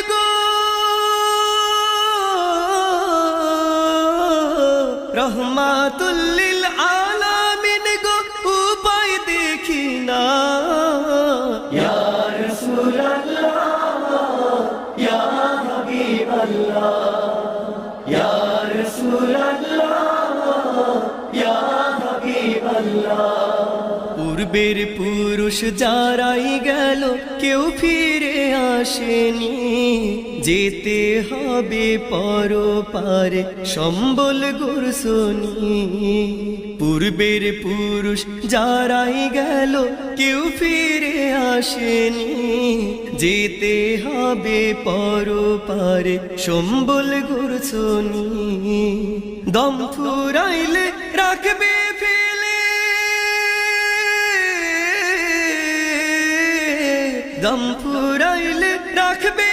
গো রহমাতুল লিল আলামিন গো উপায় দেখি না ইয়া রাসূলুল্লাহ ইয়া হাবিবাল্লাহ ইয়া রাসূলুল্লাহ ইয়া হাবিবাল্লাহ। পূর্বের পুরুষ যারাই গেল কেউ ফিরে আসেনি, যেতে হবে পরপারে সম্বল গুরসনি। পূর্বের পুরুষ যারাই গেল কেউ ফিরে আসেনি, যেতে হবে পরপারে সম্বল গুরসনি। দম ফুরাইলে রাখবে ফেলে, দম ফুরাইলে রাখবে